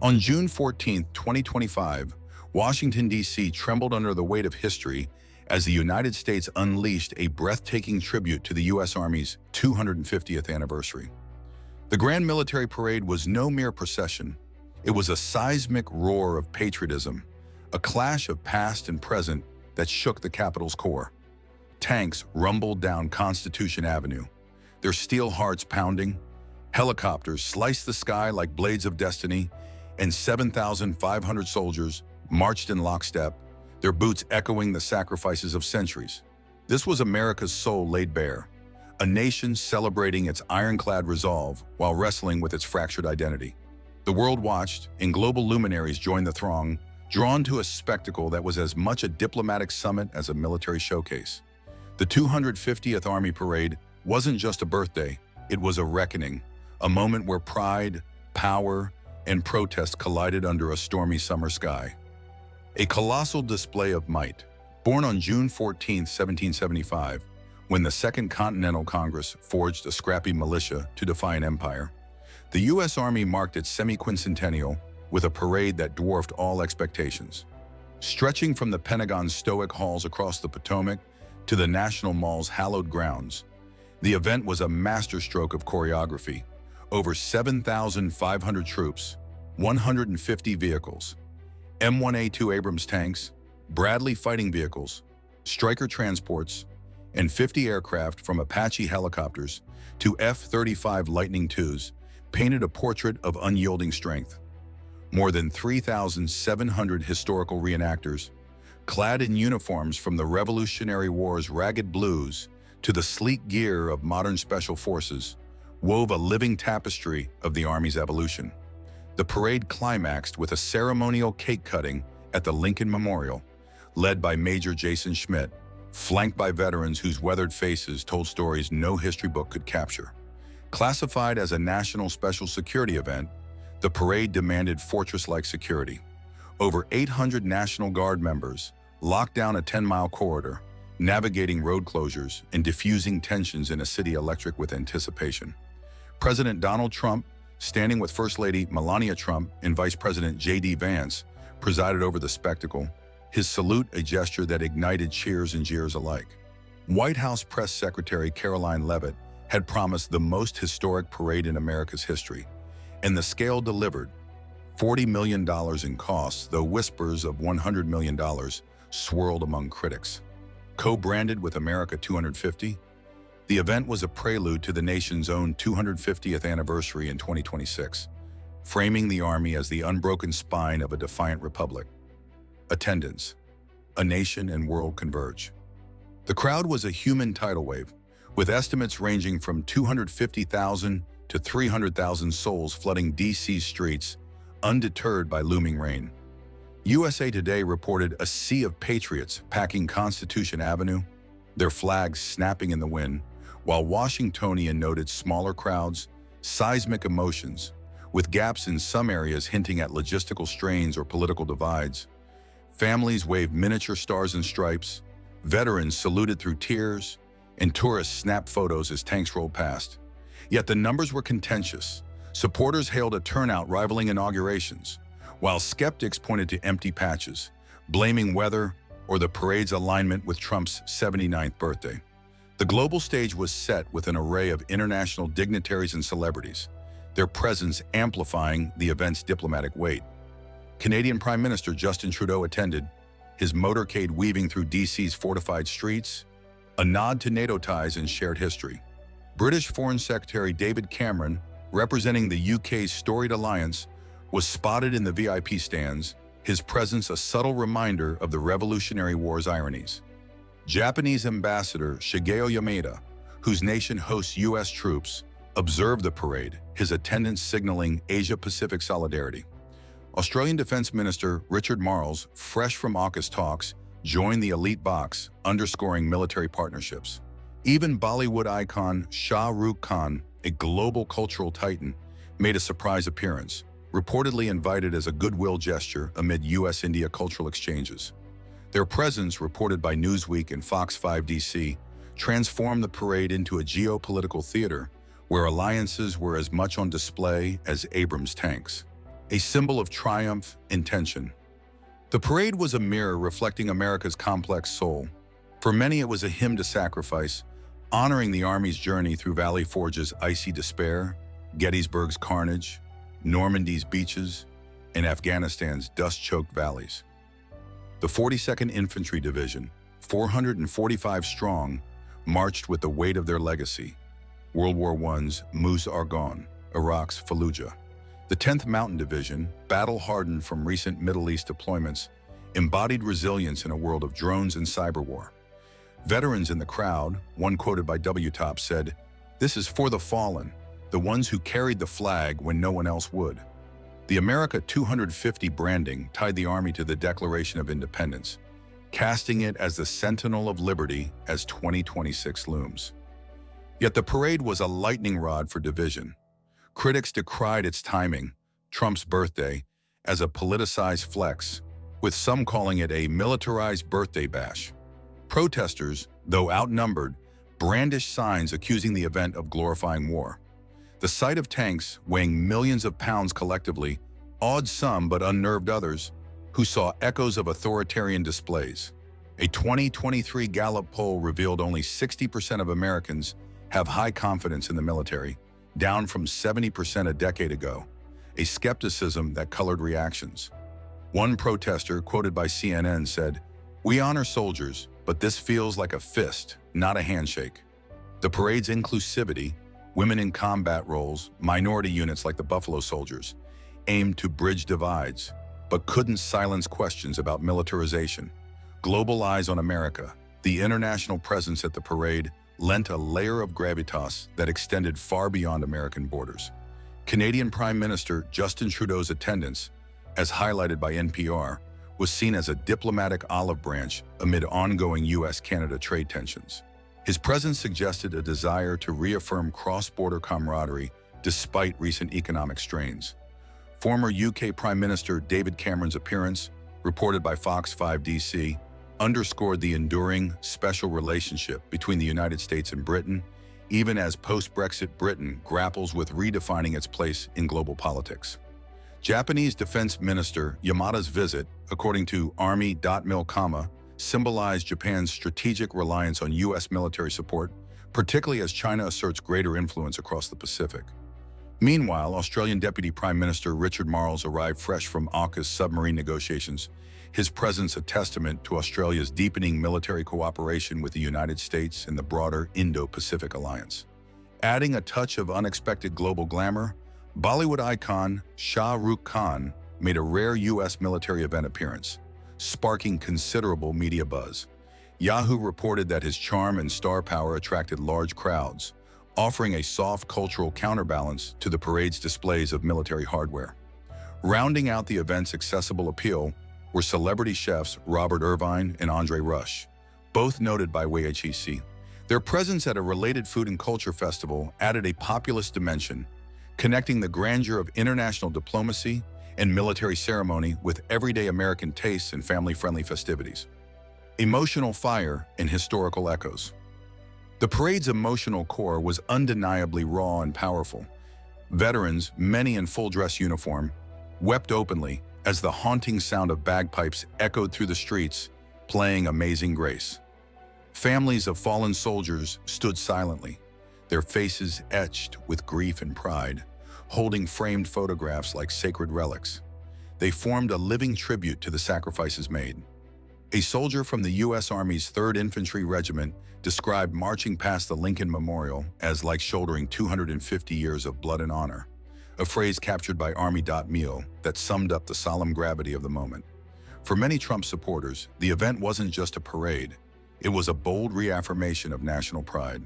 On June 14, 2025, Washington, D.C. trembled under the weight of history as the United States unleashed a breathtaking tribute to the U.S. Army's 250th anniversary. The Grand Military Parade was no mere procession. It was a seismic roar of patriotism, a clash of past and present that shook the Capitol's core. Tanks rumbled down Constitution Avenue, their steel hearts pounding. Helicopters sliced the sky like blades of destiny, and 7,500 soldiers marched in lockstep, their boots echoing the sacrifices of centuries. This was America's soul laid bare, a nation celebrating its ironclad resolve while wrestling with its fractured identity. The world watched, and global luminaries joined the throng, drawn to a spectacle that was as much a diplomatic summit as a military showcase. The 250th Army Parade wasn't just a birthday, it was a reckoning, a moment where pride, power, and protest collided under a stormy summer sky. A colossal display of might. Born on June 14, 1775, when the Second Continental Congress forged a scrappy militia to defy an empire, the U.S. Army marked its semi-quincentennial with a parade that dwarfed all expectations. Stretching from the Pentagon's stoic halls across the Potomac to the National Mall's hallowed grounds, the event was a masterstroke of choreography. Over 7,500 troops, 150 vehicles, M1A2 Abrams tanks, Bradley fighting vehicles, Stryker transports, and 50 aircraft from Apache helicopters to F-35 Lightning IIs painted a portrait of unyielding strength. More than 3,700 historical reenactors, clad in uniforms from the Revolutionary War's ragged blues to the sleek gear of modern special forces, wove a living tapestry of the Army's evolution. The parade climaxed with a ceremonial cake cutting at the Lincoln Memorial, led by Major Jason Schmidt, flanked by veterans whose weathered faces told stories no history book could capture. Classified as a national special security event, the parade demanded fortress-like security. Over 800 National Guard members locked down a 10-mile corridor, navigating road closures and diffusing tensions in a city electric with anticipation. President Donald Trump, standing with First Lady Melania Trump and Vice President J.D. Vance, presided over the spectacle, his salute a gesture that ignited cheers and jeers alike. White House Press Secretary Caroline Leavitt had promised the most historic parade in America's history, and the scale delivered. $40 million in costs, though whispers of $100 million swirled among critics. Co-branded with America 250, the event was a prelude to the nation's own 250th anniversary in 2026, framing the Army as the unbroken spine of a defiant republic. Attendance. A nation and world converge. The crowd was a human tidal wave, with estimates ranging from 250,000 to 300,000 souls flooding D.C.'s streets, undeterred by looming rain. USA Today reported a sea of patriots packing Constitution Avenue, their flags snapping in the wind, while Washingtonian noted smaller crowds, seismic emotions, with gaps in some areas hinting at logistical strains or political divides. Families waved miniature stars and stripes, veterans saluted through tears, and tourists snapped photos as tanks rolled past. Yet the numbers were contentious. Supporters hailed a turnout rivaling inaugurations, while skeptics pointed to empty patches, blaming weather or the parade's alignment with Trump's 79th birthday. The global stage was set with an array of international dignitaries and celebrities, their presence amplifying the event's diplomatic weight. Canadian Prime Minister Justin Trudeau attended, his motorcade weaving through D.C.'s fortified streets, a nod to NATO ties and shared history. British Foreign Secretary David Cameron, representing the UK's storied alliance, was spotted in the VIP stands, his presence a subtle reminder of the Revolutionary War's ironies. Japanese Ambassador Shigeo Yamada, whose nation hosts U.S. troops, observed the parade, his attendance signaling Asia-Pacific solidarity. Australian Defence Minister Richard Marles, fresh from AUKUS talks, joined the elite box, underscoring military partnerships. Even Bollywood icon Shah Rukh Khan, a global cultural titan, made a surprise appearance, reportedly invited as a goodwill gesture amid U.S.-India cultural exchanges. Their presence, reported by Newsweek and Fox 5 DC, transformed the parade into a geopolitical theater where alliances were as much on display as Abrams tanks. a symbol of triumph and tension. The parade was a mirror reflecting America's complex soul. For many, it was a hymn to sacrifice, honoring the Army's journey through Valley Forge's icy despair, Gettysburg's carnage, Normandy's beaches, and Afghanistan's dust-choked valleys. The 42nd Infantry Division, 445 strong, marched with the weight of their legacy. World War I's Meuse-Argonne, Iraq's Fallujah. The 10th Mountain Division, battle-hardened from recent Middle East deployments, embodied resilience in a world of drones and cyber war. Veterans in the crowd, one quoted by W-Top, said, "This is for the fallen, the ones who carried the flag when no one else would." The America 250 branding tied the Army to the Declaration of Independence, casting it as the sentinel of liberty as 2026 looms. Yet the parade was a lightning rod for division. Critics decried its timing, Trump's birthday, as a politicized flex, with some calling it a militarized birthday bash. Protesters, though outnumbered, brandished signs accusing the event of glorifying war. The sight of tanks weighing millions of pounds collectively awed some but unnerved others, who saw echoes of authoritarian displays. A 2023 Gallup poll revealed only 60% of Americans have high confidence in the military, down from 70% a decade ago, a skepticism that colored reactions. One protester, quoted by CNN, said, "We honor soldiers, but this feels like a fist, not a handshake." The parade's inclusivity, women in combat roles, minority units like the Buffalo Soldiers, aimed to bridge divides, but couldn't silence questions about militarization. Global eyes on America, the international presence at the parade lent a layer of gravitas that extended far beyond American borders. Canadian Prime Minister Justin Trudeau's attendance, as highlighted by NPR, was seen as a diplomatic olive branch amid ongoing US-Canada trade tensions. His presence suggested a desire to reaffirm cross-border camaraderie despite recent economic strains. Former UK Prime Minister David Cameron's appearance, reported by Fox 5 DC, underscored the enduring, special relationship between the United States and Britain, even as post-Brexit Britain grapples with redefining its place in global politics. Japanese Defense Minister Yamada's visit, according to Army.mil, symbolized Japan's strategic reliance on US military support, particularly as China asserts greater influence across the Pacific. Meanwhile, Australian Deputy Prime Minister Richard Marles arrived fresh from AUKUS submarine negotiations, his presence a testament to Australia's deepening military cooperation with the United States and the broader Indo-Pacific alliance. Adding a touch of unexpected global glamour, Bollywood icon Shah Rukh Khan made a rare US military event appearance, sparking considerable media buzz. Yahoo reported that his charm and star power attracted large crowds, offering a soft cultural counterbalance to the parade's displays of military hardware. Rounding out the event's accessible appeal were celebrity chefs Robert Irvine and Andre Rush, both noted by WHEC. Their presence at a related food and culture festival added a populist dimension, connecting the grandeur of international diplomacy and military ceremony with everyday American tastes and family-friendly festivities. Emotional fire and historical echoes. The parade's emotional core was undeniably raw and powerful. Veterans, many in full-dress uniform, wept openly as the haunting sound of bagpipes echoed through the streets, playing Amazing Grace. Families of fallen soldiers stood silently, their faces etched with grief and pride, holding framed photographs like sacred relics. They formed a living tribute to the sacrifices made. A soldier from the U.S. Army's 3rd Infantry Regiment described marching past the Lincoln Memorial as like shouldering 250 years of blood and honor, a phrase captured by Army.mil that summed up the solemn gravity of the moment. For many Trump supporters, the event wasn't just a parade, it was a bold reaffirmation of national pride.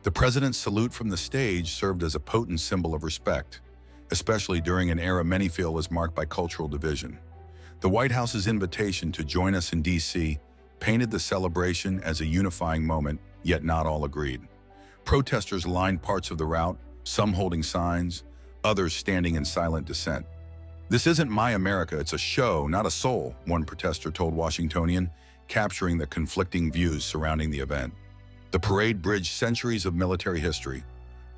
The president's salute from the stage served as a potent symbol of respect, especially during an era many feel was marked by cultural division. The White House's invitation to join us in D.C. painted the celebration as a unifying moment, yet not all agreed. Protesters lined parts of the route, some holding signs, others standing in silent dissent. "This isn't my America, it's a show, not a soul," one protester told Washingtonian, capturing the conflicting views surrounding the event. The parade bridged centuries of military history.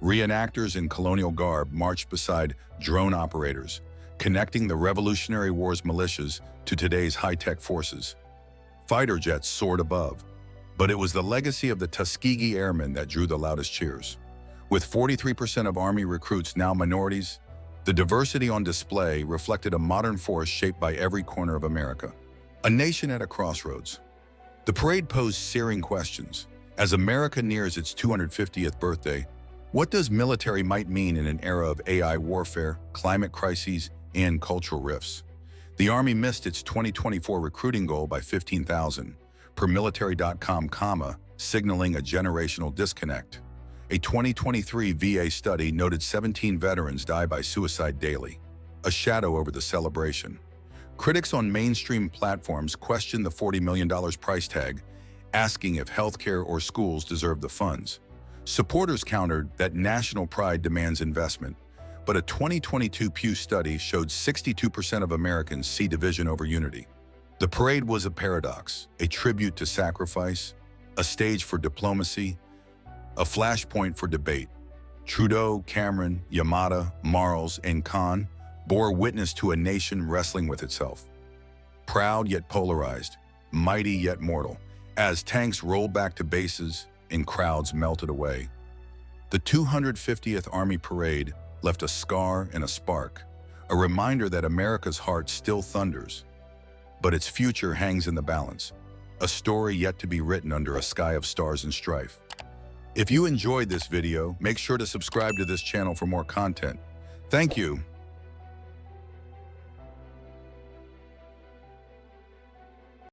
Reenactors in colonial garb marched beside drone operators, connecting the Revolutionary War's militias to today's high-tech forces. Fighter jets soared above, but it was the legacy of the Tuskegee Airmen that drew the loudest cheers. With 43% of Army recruits now minorities, the diversity on display reflected a modern force shaped by every corner of America. A nation at a crossroads. The parade posed searing questions. As America nears its 250th birthday, what does military might mean in an era of AI warfare, climate crises, and cultural rifts? The Army missed its 2024 recruiting goal by 15,000, per military.com, signaling a generational disconnect. A 2023 VA study noted 17 veterans die by suicide daily, a shadow over the celebration. Critics on mainstream platforms questioned the $40 million price tag, asking if healthcare or schools deserve the funds. Supporters countered that national pride demands investment, but a 2022 Pew study showed 62% of Americans see division over unity. The parade was a paradox, a tribute to sacrifice, a stage for diplomacy, a flashpoint for debate. Trudeau, Cameron, Yamada, Marles, and Khan bore witness to a nation wrestling with itself. Proud yet polarized, mighty yet mortal, as tanks rolled back to bases and crowds melted away. The 250th Army Parade left a scar and a spark, a reminder that America's heart still thunders, but its future hangs in the balance, a story yet to be written under a sky of stars and strife. If you enjoyed this video, make sure to subscribe to this channel for more content. Thank you.